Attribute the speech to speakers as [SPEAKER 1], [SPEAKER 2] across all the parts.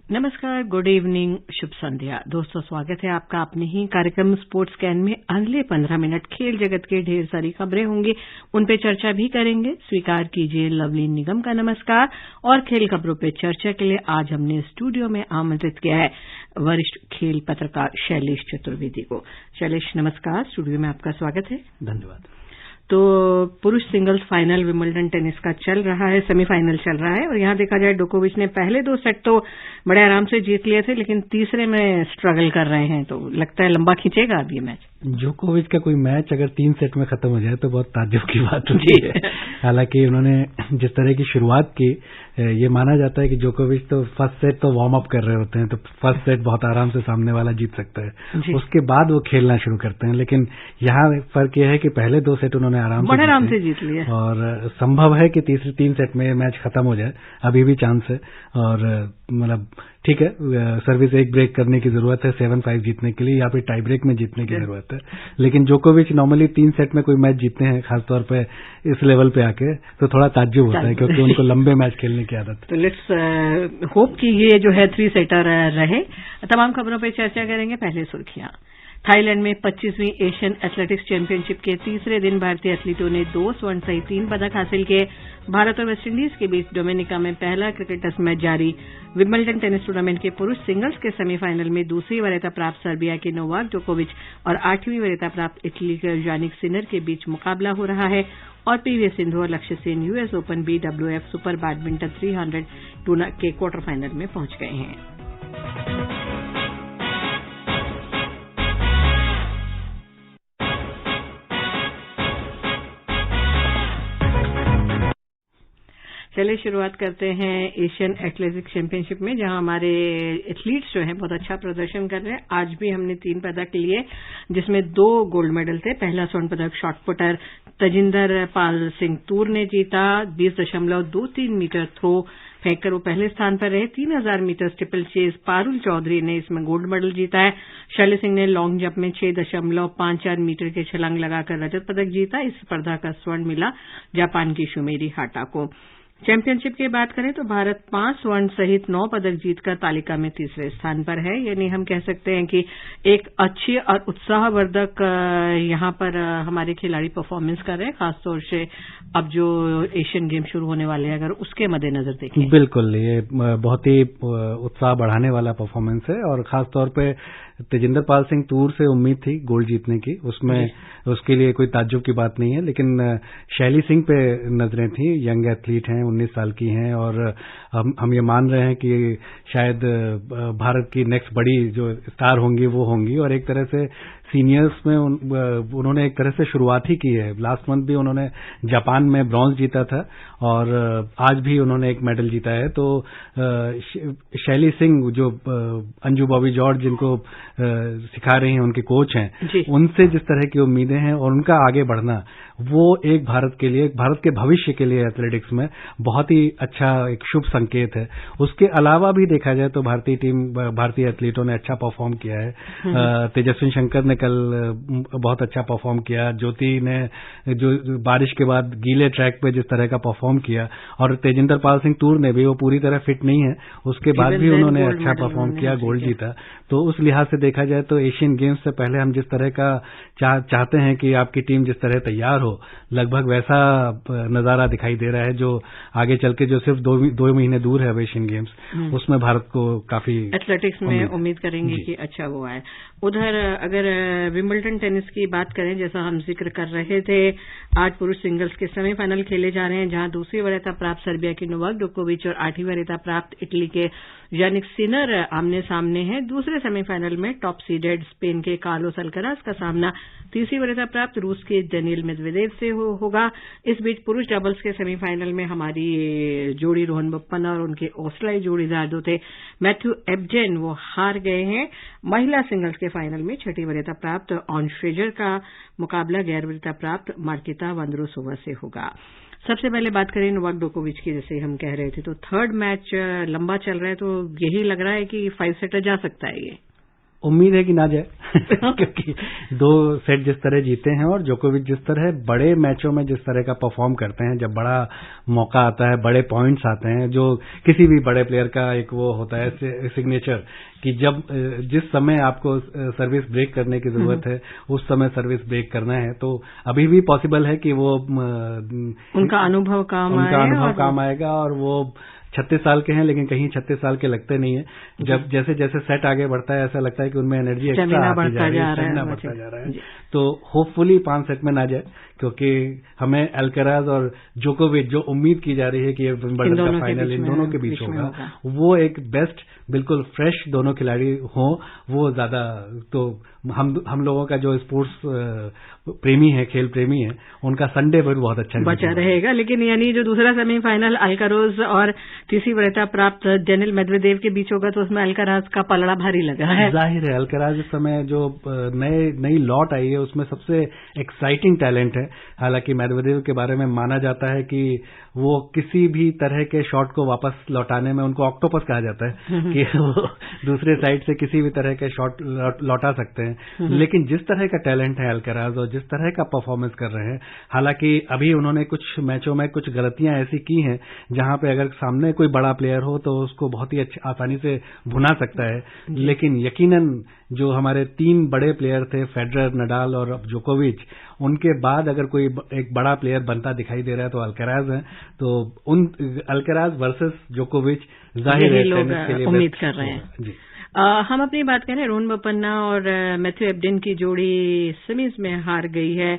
[SPEAKER 1] नमस्कार, good evening, शुभ संध्या। दोस्तों, स्वागत है आपका अपने ही कार्यक्रम स्पोर्ट्स कैन में। अगले 15 मिनट खेल जगत के ढेर सारी खबरें होंगी, उन पे चर्चा भी करेंगे। स्वीकार कीजिए लवलीन निगम का नमस्कार। और खेल खबरों पे चर्चा के लिए आज हमने स्टूडियो में आमंत्रित किया है वरिष्ठ खेल पत्रकार शैलेश चतुर्वेदी को। शैलेश, नमस्कार, स्टूडियो में आपका स्वागत है।
[SPEAKER 2] धन्यवाद।
[SPEAKER 1] तो पुरुष सिंगल्स फाइनल विंबलडन टेनिस का चल रहा है, सेमीफाइनल चल रहा है और यहाँ देखा जाए जोकोविच ने पहले 2 सेट तो बड़े आराम से जीत लिए थे, लेकिन तीसरे में स्ट्रगल कर रहे हैं, तो लगता है लंबा खींचेगा अब ये मैच।
[SPEAKER 2] जोकोविच का कोई मैच अगर 3 सेट में खत्म हो जाए तो बहुत ताज्जुब की बात होती है। हालांकि उन्होंने जिस तरह की शुरुआत की, ये माना जाता है कि जोकोविच तो फर्स्ट सेट तो वार्म अप कर रहे होते हैं, तो फर्स्ट सेट बहुत आराम से सामने वाला जीत सकता है, उसके बाद वो खेलना शुरू करते हैं। लेकिन यहाँ फर्क यह है कि पहले 2 सेट उन्होंने आराम से जीत लिया और संभव है कि तीसरे 3 सेट में मैच खत्म हो जाए, अभी भी चांस है। और मतलब ठीक है, सर्विस एक ब्रेक करने की जरूरत है 7-5 जीतने के लिए, या फिर टाई ब्रेक में जीतने की जरूरत है। लेकिन जोकोविच नॉर्मली 3 सेट में कोई मैच जीतते हैं, खासतौर पे इस लेवल पे आके, तो थोड़ा ताज्जुब होता है क्योंकि उनको लंबे मैच खेलने की आदत।
[SPEAKER 1] तो लेट्स होप कि ये जो है 3 सेटर रहे। तमाम खबरों पे चर्चा करेंगे। पहले सुर्खियां। थाईलैंड में 25वीं एशियन एथलेटिक्स चैंपियनशिप के तीसरे दिन भारतीय एथलीटों ने 2 स्वर्ण सहित 3 पदक हासिल किए। भारत और वेस्टइंडीज के बीच डोमिनिका में पहला क्रिकेट टेस्ट मैच जारी। विंबलडन टेनिस टूर्नामेंट के पुरुष सिंगल्स के सेमीफाइनल में दूसरी वरीयता प्राप्त सर्बिया के नोवाक जोकोविच और 8वीं वरीयता प्राप्त इटली के यानिक सिनर के बीच मुकाबला हो रहा है। और पीवी सिंधु और लक्ष्य Sen US open BWF super badminton 300 tournament के क्वार्टर फाइनल में पहुंच गए हैं। चलिए शुरुआत करते हैं एशियन एथलेटिक्स चैंपियनशिप में, जहां हमारे एथलीट्स जो हैं बहुत अच्छा प्रदर्शन कर रहे हैं। आज भी हमने 3 पदक लिए, जिसमें 2 गोल्ड मेडल थे। पहला स्वर्ण पदक शॉट पुटर तजिंदर पाल सिंह तूर ने जीता। 20.23 मीटर थ्रो फेंककर वो पहले स्थान पर रहे। 3000 metre steeplechase Parul Chaudhary ने इसमें गोल्ड मेडल जीता है। शैली सिंह ने लॉन्ग जंप में 6.54 मीटर के छलांग लगाकर रजत पदक जीता। इस स्पर्धा का स्वर्ण मिला जापान की शुमेरी हाटा को। चैंपियनशिप की बात करें तो भारत 5 स्वर्ण सहित 9 पदक जीतकर तालिका में तीसरे स्थान पर है। यानी हम कह सकते हैं कि एक अच्छी और उत्साहवर्धक यहाँ पर हमारे खिलाड़ी परफॉर्मेंस कर रहे हैं, खासतौर से अब जो एशियन गेम शुरू होने वाले हैं, अगर उसके मद्देनजर देखें।
[SPEAKER 2] बिल्कुल, ये बहुत ही उत्साह बढ़ाने वाला परफॉर्मेंस है। और खासतौर पे तेजिंदर पाल सिंह तूर से उम्मीद थी गोल्ड जीतने की, उसमें उसके लिए कोई ताज्जुब की बात नहीं है। लेकिन शैली सिंह पे नजरें थी, यंग एथलीट हैं, 19 साल की हैं, और हम ये मान रहे हैं कि शायद भारत की नेक्स्ट बड़ी जो स्टार होंगी वो होंगी। और एक तरह से सीनियर्स में उन्होंने एक तरह से शुरुआत ही की है। लास्ट मंथ भी उन्होंने जापान में ब्रॉन्ज जीता था और आज भी उन्होंने एक मेडल जीता है। तो शैली सिंह जो अंजू बॉबी जॉर्ज जिनको सिखा रही हैं, उनके कोच हैं, उनसे जिस तरह की उम्मीदें हैं और उनका आगे बढ़ना, वो एक भारत के लिए, भारत के भविष्य के लिए एथलेटिक्स में बहुत ही अच्छा एक शुभ संकेत है। उसके अलावा भी देखा जाए तो भारतीय टीम, भारतीय एथलीटों ने अच्छा परफॉर्म किया है। तेजस्विन शंकर ने कल बहुत अच्छा परफॉर्म किया। ज्योति ने जो बारिश के बाद गीले ट्रैक पे जिस तरह का परफॉर्म किया, और तेजिंदर पाल सिंह तूर ने भी, वो पूरी तरह फिट नहीं है, उसके बाद भी उन्होंने अच्छा परफॉर्म किया, गोल्ड जीता। तो उस लिहाज से देखा जाए तो एशियन गेम्स से पहले हम जिस तरह का चाहते हैं कि आपकी टीम जिस तरह तैयार हो, लगभग वैसा नजारा दिखाई दे रहा है। जो आगे चल के जो सिर्फ 2 महीने दूर है एशियन गेम्स, उसमें भारत को काफी
[SPEAKER 1] एथलेटिक्स में उम्मीद करेंगे कि अच्छा वो आए। उधर अगर विंबलडन टेनिस की बात करें, जैसा हम जिक्र कर रहे थे, आज पुरुष सिंगल्स के सेमीफाइनल खेले जा रहे हैं, जहां दूसरी वरीयता प्राप्त सर्बिया के नोवाक जोकोविच और 8वीं वरीयता प्राप्त इटली के यानिक सिनर आमने सामने हैं। दूसरे सेमीफाइनल में टॉप सीडेड स्पेन के कार्लोस अल्कराज का सामना तीसरी वरीयता प्राप्त रूस के डेनियल मेदवेदेव से होगा। इस बीच पुरुष डबल्स के सेमीफाइनल में हमारी जोड़ी रोहन बोपन्ना और उनके ऑस्ट्रेलियाई जोड़ीदार जो थे मैथ्यू एब्जेन, वो हार गए हैं। महिला सिंगल्स के फाइनल में 6ठी वरीयता प्राप्त ऑन श्रेजर का मुकाबला गैर वरीयता प्राप्त मार्किता वंद्रोसोवा से होगा। सबसे पहले बात करें नोवाक जोकोविच की, जैसे हम कह रहे थे, तो थर्ड मैच लंबा चल रहा है, तो यही लग रहा है कि 5 सेटर जा सकता है ये।
[SPEAKER 2] उम्मीद है कि ना जाए क्योंकि 2 सेट जिस तरह जीते हैं और जोकोविच जिस तरह बड़े मैचों में जिस तरह का परफॉर्म करते हैं, जब बड़ा मौका आता है, बड़े पॉइंट्स आते हैं, जो किसी भी बड़े प्लेयर का एक वो होता है सिग्नेचर कि जब जिस समय आपको सर्विस ब्रेक करने की जरूरत है उस समय सर्विस ब्रेक करना है, तो अभी भी पॉसिबल है कि वो
[SPEAKER 1] उनका अनुभव काम
[SPEAKER 2] आएगा और वो 36 साल के हैं लेकिन कहीं 36 साल के लगते नहीं है। जब जैसे जैसे सेट आगे बढ़ता है ऐसा लगता है कि उनमें एनर्जी एक्स्ट्रा बढ़ता जा रहा है। तो होपफुली 5 सेट में ना जाए, क्योंकि हमें अल्कराज और जोकोविच जो उम्मीद की जा रही है कि ये विंबलडन का फाइनल इन दोनों के बीच होगा, वो एक बेस्ट बिल्कुल फ्रेश दोनों खिलाड़ी हों, वो ज्यादा तो हम लोगों का जो स्पोर्ट्स प्रेमी है, खेल प्रेमी है, उनका संडे पर बहुत अच्छा
[SPEAKER 1] बचा रहेगा। लेकिन यानी जो दूसरा सेमीफाइनल अल्काराज और तीसरी वरीयता प्राप्त डेनिल मेदवेदेव के बीच होगा, तो उसमें अल्काराज का पलड़ा भारी लगा है।
[SPEAKER 2] जाहिर है अल्कराज इस समय जो नई लौट आई है उसमें सबसे एक्साइटिंग टैलेंट है। हालांकि मेदवेदेव के बारे में माना जाता है कि वो किसी भी तरह के शॉट को वापस लौटाने में, उनको ऑक्टोपस कहा जाता है कि वो दूसरे साइड से किसी भी तरह के शॉट लौटा सकते हैं। लेकिन जिस तरह का टैलेंट है अल्कराज और जिस तरह का परफॉर्मेंस कर रहे हैं, हालांकि अभी उन्होंने कुछ मैचों में कुछ गलतियां ऐसी की हैं जहां पे अगर सामने कोई बड़ा प्लेयर हो तो उसको बहुत ही आसानी से भुना सकता है। लेकिन यकीनन जो हमारे 3 बड़े प्लेयर थे, फेडरर, नडाल और अब जोकोविच, उनके बाद अगर कोई एक बड़ा प्लेयर बनता दिखाई दे रहा है तो अल्कराज है। तो उन अल्कराज वर्सेस जोकोविच जाहिर है टेनिस के लिए
[SPEAKER 1] उम्मीद कर रहे हैं जी। हम अपनी बात करें, रोहन बोपन्ना और मैथ्यू एब्डेन की जोड़ी सेमीज में हार गई है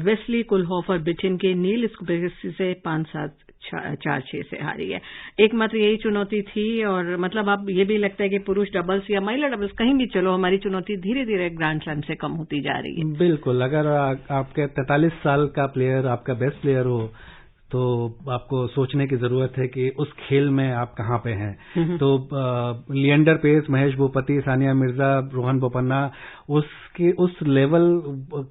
[SPEAKER 1] वेस्ली कुलहोफ और ब्रिटेन के नील स्कूपेस्की से 5-7, 4-6 से हारी है। एकमात्र यही चुनौती थी, और मतलब अब ये भी लगता है कि पुरुष डबल्स या महिला डबल्स कहीं भी चलो, हमारी चुनौती धीरे धीरे ग्रैंड स्लैम से कम होती जा रही है।
[SPEAKER 2] बिल्कुल, अगर आपके 43 साल का प्लेयर आपका बेस्ट प्लेयर हो तो आपको सोचने की जरूरत है कि उस खेल में आप कहां पे हैं। तो लिएंडर पेस, महेश भूपति, सानिया मिर्जा, रोहन बोपन्ना उस लेवल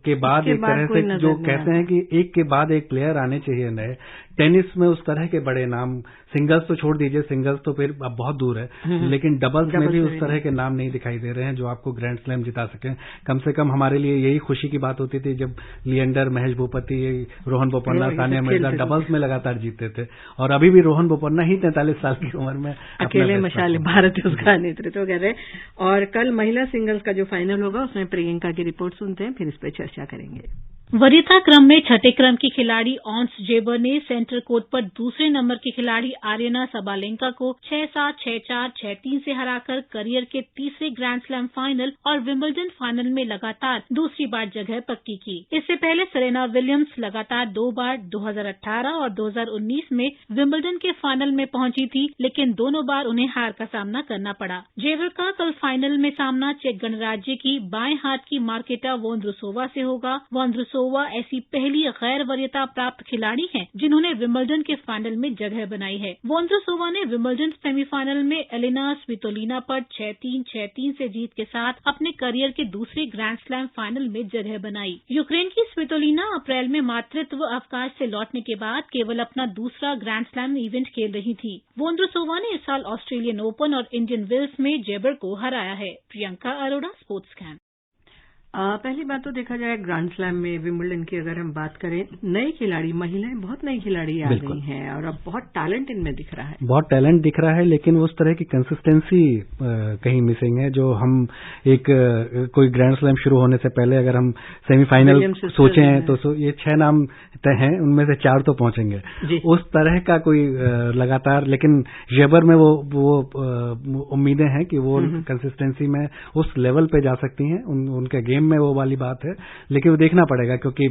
[SPEAKER 2] के बाद एक तरह से जो कहते हैं कि एक के बाद एक प्लेयर आने चाहिए नए टेनिस में, उस तरह के बड़े नाम, सिंगल्स तो छोड़ दीजिए, सिंगल्स तो फिर अब बहुत दूर है, लेकिन डबल्स में भी उस तरह के नाम नहीं दिखाई दे रहे हैं जो आपको ग्रैंड स्लैम जिता सकें। कम से कम हमारे लिए यही खुशी की बात होती थी जब लिएंडर, महेश भूपति, रोहन बोपन्ना, सानिया मिर्जा डबल्स में लगातार जीतते थे। और अभी भी रोहन बोपन्ना ही 43 साल की उम्र में
[SPEAKER 1] अकेले मशाल भारत उसका नेतृत्व कर रहे। और कल महिला सिंगल्स का जो फाइनल होगा उसमें प्रियंका की रिपोर्ट सुनते हैं, फिर इस पर चर्चा करेंगे।
[SPEAKER 3] वरीयता क्रम में छठे क्रम की खिलाड़ी ऑन्स जेबर ने सेंटर कोर्ट पर दूसरे नंबर की खिलाड़ी आर्यना सबालेंका को 6-7, 6-4, 6-3 से हराकर करियर के तीसरे ग्रैंड स्लैम फाइनल और विंबलडन फाइनल में लगातार दूसरी बार जगह पक्की की। इससे पहले सेरेना विलियम्स लगातार 2 बार 2018 और 2019 में विंबलडन के फाइनल में पहुंची थी, लेकिन दोनों बार उन्हें हार का सामना करना पड़ा। जेबर का कल फाइनल में सामना चेक गणराज्य की बाएं हाथ की मार्केटा वोंद्रुसोवा से होगा। वोंद्रुसोवा ऐसी पहली गैर वरीयता प्राप्त खिलाड़ी हैं जिन्होंने विंबलडन के फाइनल में जगह बनाई है। वोंद्रुसोवा ने विंबलडन सेमीफाइनल में एलेना स्वितोलिना पर 6-3, 6-3 से जीत के साथ अपने करियर के दूसरे ग्रैंड स्लैम फाइनल में जगह बनाई। यूक्रेन की स्वितोलिना अप्रैल में मातृत्व अवकाश से लौटने के बाद केवल अपना दूसरा ग्रैंड स्लैम इवेंट खेल रही थी। वोंद्रुसोवा ने इस साल ऑस्ट्रेलियन ओपन और इंडियन वेल्स में जेबर को हराया है। Priyanka Arora, sports camp.
[SPEAKER 1] पहली बात तो देखा जाए ग्रैंड स्लैम में विंबलडन की अगर हम बात करें, नई खिलाड़ी, महिलाएं बहुत नई खिलाड़ी आ गई हैं और अब बहुत टैलेंट इनमें दिख रहा है।
[SPEAKER 2] बहुत टैलेंट दिख रहा है, लेकिन उस तरह की कंसिस्टेंसी कहीं मिसिंग है जो हम एक कोई ग्रैंड स्लैम शुरू होने से पहले अगर हम सेमीफाइनल सोचें तो ये 6 नाम तय हैं, उनमें से 4 तो पहुंचेंगे। उस तरह का कोई लगातार, लेकिन जेबर में वो उम्मीदें हैं कि वो कंसिस्टेंसी में उस लेवल पे जा सकती हैं, उनके गेम में वो वाली बात है। लेकिन वो देखना पड़ेगा क्योंकि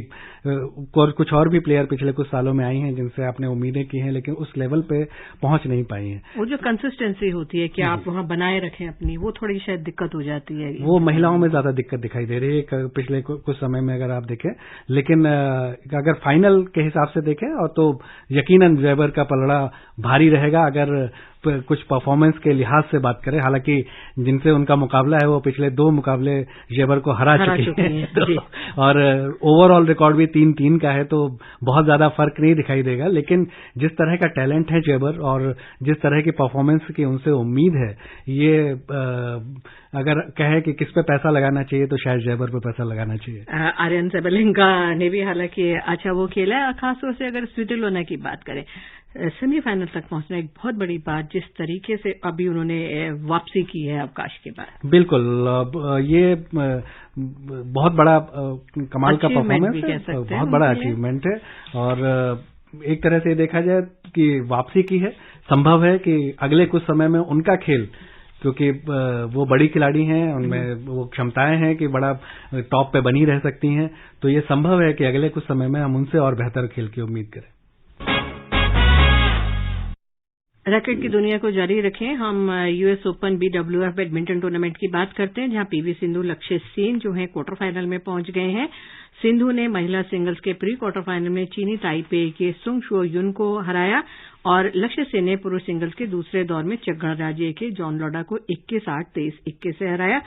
[SPEAKER 2] कुछ और भी प्लेयर पिछले कुछ सालों में आई हैं जिनसे आपने उम्मीदें की हैं, लेकिन उस लेवल पे पहुंच नहीं पाई हैं।
[SPEAKER 1] वो जो कंसिस्टेंसी होती है कि आप वहां बनाए रखें अपनी, वो थोड़ी शायद दिक्कत हो जाती है।
[SPEAKER 2] वो महिलाओं में ज्यादा दिक्कत दिखाई दे रही है पिछले कुछ समय में अगर आप देखें। लेकिन अगर फाइनल के हिसाब से देखें और तो यकीनन जेबर का पलड़ा भारी रहेगा। अगर कुछ परफॉर्मेंस के लिहाज से बात करें, हालांकि जिनसे उनका मुकाबला है वो पिछले 2 मुकाबले जेबर को हरा चुकी हैं तो, और ओवरऑल रिकॉर्ड भी 3-3 का है, तो बहुत ज्यादा फर्क नहीं दिखाई देगा। लेकिन जिस तरह का टैलेंट है जेबर और जिस तरह की परफॉर्मेंस की उनसे उम्मीद है, ये अगर कहे कि किस पे पैसा लगाना चाहिए तो शायद जेबर पे पैसा लगाना चाहिए।
[SPEAKER 1] आर्यन सबालेंका ने भी हालांकि अच्छा वो खेला है। खासतौर से अगर स्विटजरलैंड की बात करें, सेमीफाइनल तक पहुंचना एक बहुत बड़ी बात, जिस तरीके से अभी उन्होंने वापसी की है अवकाश के बाद।
[SPEAKER 2] बिल्कुल, ये बहुत बड़ा कमाल का परफॉर्मेंस है, बहुत बड़ा अचीवमेंट है। और एक तरह से देखा जाए कि वापसी की है, संभव है कि अगले कुछ समय में उनका खेल, क्योंकि वो बड़ी खिलाड़ी हैं, उनमें वो क्षमताएं हैं कि बड़ा टॉप पे बनी रह सकती हैं, तो ये संभव है कि अगले कुछ समय में हम उनसे और बेहतर खेल की उम्मीद करें।
[SPEAKER 1] रैकेट की दुनिया को जारी रखें, हम US open BWF badminton tournament की बात करते हैं, जहां पीवी सिंधु लक्ष्य सेन जो है क्वार्टर फाइनल में पहुंच गए हैं। सिंधु ने महिला सिंगल्स के प्री क्वार्टर फाइनल में चीनी ताइपे के सुंग शुओ युन को हराया और लक्ष्य सेन ने पुरुष सिंगल्स के दूसरे दौर में चेक गणराज्य के जॉन लॉडा को 21-8, 23-21 से हराया।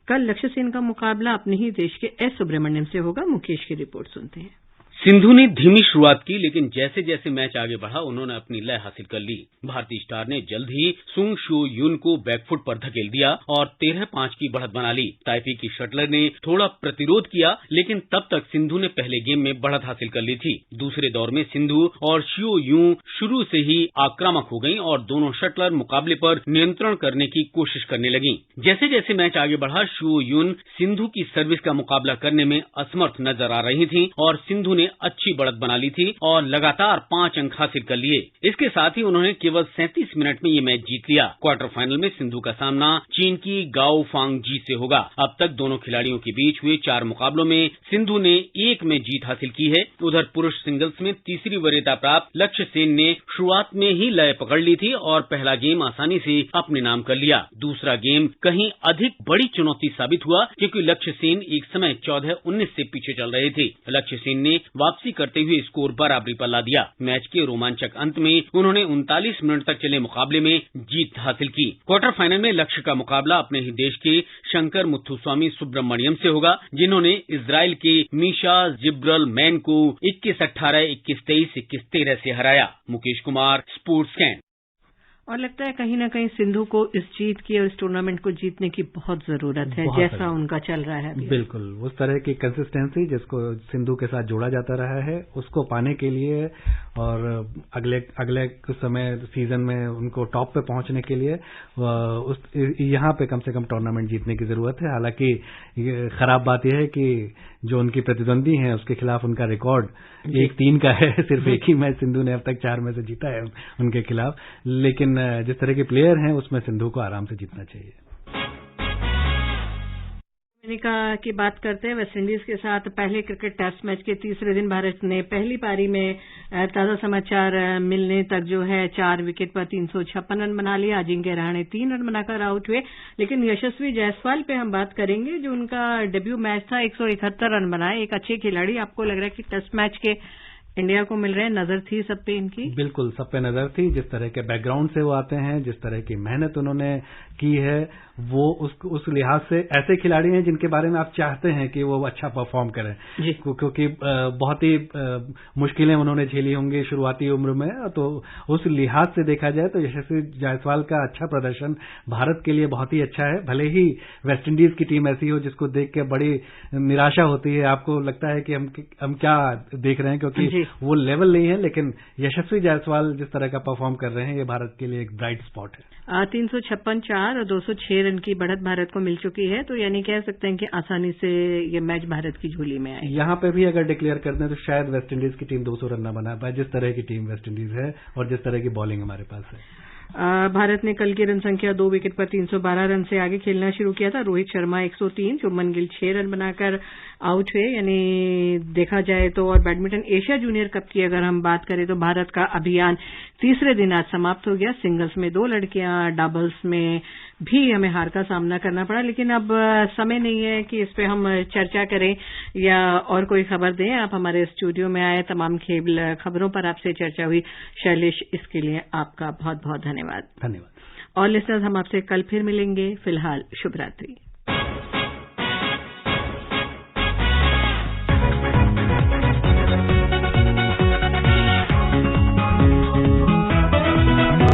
[SPEAKER 1] कल लक्ष्य सेन का मुकाबला अपने ही देश के एस सुब्रमण्यम से होगा। मुकेश की रिपोर्ट सुनते हैं।
[SPEAKER 4] सिंधु ने धीमी शुरुआत की, लेकिन जैसे जैसे मैच आगे बढ़ा उन्होंने अपनी लय हासिल कर ली। भारतीय स्टार ने जल्द ही सुंग शुओ युन को बैकफुट पर धकेल दिया और 13-5 की बढ़त बना ली। ताइपे की शटलर ने थोड़ा प्रतिरोध किया, लेकिन तब तक सिंधु ने पहले गेम में बढ़त हासिल कर ली थी। दूसरे दौर में सिंधु और शुओ युन शुरू से ही आक्रामक हो गयीं और दोनों शटलर मुकाबले पर नियंत्रण करने की कोशिश करने लगीं। जैसे जैसे मैच आगे बढ़ा, शुओ युन सिंधु की सर्विस का मुकाबला करने में असमर्थ नजर आ रही थी और सिंधु ने अच्छी बढ़त बना ली थी और लगातार 5 अंक हासिल कर लिए। इसके साथ ही उन्होंने केवल 37 मिनट में ये मैच जीत लिया। क्वार्टर फाइनल में सिंधु का सामना चीन की गाओ फांग जी से होगा। अब तक दोनों खिलाड़ियों के बीच हुए 4 मुकाबलों में सिंधु ने 1 में जीत हासिल की है। उधर पुरुष सिंगल्स में तीसरी वरीयता प्राप्त लक्ष्य सेन ने शुरुआत में ही लय पकड़ ली थी और पहला गेम आसानी से अपने नाम कर लिया। दूसरा गेम कहीं अधिक बड़ी चुनौती साबित हुआ, क्योंकि लक्ष्य सेन एक समय 14-19 से पीछे चल रहे थे। लक्ष्य सेन ने वापसी करते हुए स्कोर बराबरी पर ला दिया। मैच के रोमांचक अंत में उन्होंने 39 मिनट तक चले मुकाबले में जीत हासिल की। क्वार्टर फाइनल में लक्ष्य का मुकाबला अपने ही देश के शंकर मुथुस्वामी सुब्रमण्यम से होगा, जिन्होंने इजराइल के मीशा जिब्रलमैन को 21-18, 21-23, 21-13 से हराया। Mukesh Kumar, sports cantt.
[SPEAKER 1] और लगता है कहीं ना कहीं सिंधु को इस जीत की और इस टूर्नामेंट को जीतने की बहुत जरूरत है, जैसा उनका चल रहा है अभी।
[SPEAKER 2] बिल्कुल, उस तरह की कंसिस्टेंसी जिसको सिंधु के साथ जोड़ा जाता रहा है, उसको पाने के लिए और अगले कुछ समय सीजन में उनको टॉप पे पहुंचने के लिए यहाँ पे कम से कम टूर्नामेंट जीतने की जरूरत है। हालांकि खराब बात यह है कि जो उनकी प्रतिद्वंदी है उसके खिलाफ उनका रिकॉर्ड 1-3 का है। सिर्फ एक ही मैच सिंधु ने अब तक 4 में से जीता है उनके खिलाफ, लेकिन जिस तरह के प्लेयर हैं उसमें सिंधु को आराम से जीतना चाहिए।
[SPEAKER 1] अमेरिका की बात करते हैं। वेस्टइंडीज के साथ पहले क्रिकेट टेस्ट मैच के तीसरे दिन भारत ने पहली पारी में ताजा समाचार मिलने तक जो है 4 विकेट पर 356 रन बना लिया। अजिंक्य रहाणे 3 रन बनाकर आउट हुए, लेकिन यशस्वी जायसवाल पे हम बात करेंगे, जो उनका डेब्यू मैच था। 171 रन बनाए। एक अच्छे खिलाड़ी, आपको लग रहा है कि टेस्ट मैच के इंडिया को मिल रहे हैं? नजर थी सब पे इनकी?
[SPEAKER 2] बिल्कुल, सब पे नजर थी। जिस तरह के बैकग्राउंड से वो आते हैं, जिस तरह की मेहनत उन्होंने की है, वो उस लिहाज से ऐसे खिलाड़ी हैं जिनके बारे में आप चाहते हैं कि वो अच्छा परफॉर्म करें, क्योंकि बहुत ही मुश्किलें उन्होंने झेली होंगी शुरुआती उम्र में। तो उस लिहाज से देखा जाए तो यशस्वी जायसवाल का अच्छा प्रदर्शन भारत के लिए बहुत ही अच्छा है। भले ही वेस्टइंडीज की टीम ऐसी हो जिसको देख के बड़ी निराशा होती है, आपको लगता है कि हम क्या देख रहे हैं, क्योंकि वो लेवल नहीं है, लेकिन यशस्वी जायसवाल जिस तरह का परफॉर्म कर रहे हैं, ये भारत के लिए एक ब्राइट स्पॉट है।
[SPEAKER 1] 356 4 और 206 रन की बढ़त भारत को मिल चुकी है, तो यानी कह सकते हैं कि आसानी से ये मैच भारत की झोली में आए।
[SPEAKER 2] यहाँ पे भी अगर डिक्लेयर कर दें तो शायद वेस्टइंडीज की टीम 200 रन न बना पाए, जिस तरह की टीम वेस्टइंडीज है और जिस तरह की बॉलिंग हमारे पास है।
[SPEAKER 1] भारत ने कल की रन संख्या 2 विकेट पर 312 रन से आगे खेलना शुरू किया था। रोहित शर्मा 103, शुभमन गिल 6 रन बनाकर आउट हुए। यानी देखा जाए तो, और बैडमिंटन एशिया जूनियर कप की अगर हम बात करें तो भारत का अभियान तीसरे दिन आज समाप्त हो गया। सिंगल्स में 2 लड़कियां, डबल्स में भी हमें हार का सामना करना पड़ा, लेकिन अब समय नहीं है कि इस पे हम चर्चा करें या और कोई खबर दें। आप हमारे स्टूडियो में आए, तमाम खेल खबरों पर आपसे चर्चा हुई। शैलेश, इसके लिए आपका बहुत बहुत धन्यवाद। धन्यवाद।
[SPEAKER 2] धन्यवाद।
[SPEAKER 1] और लिसनर्स, हम आपसे कल फिर मिलेंगे। फिलहाल शुभ रात्रि।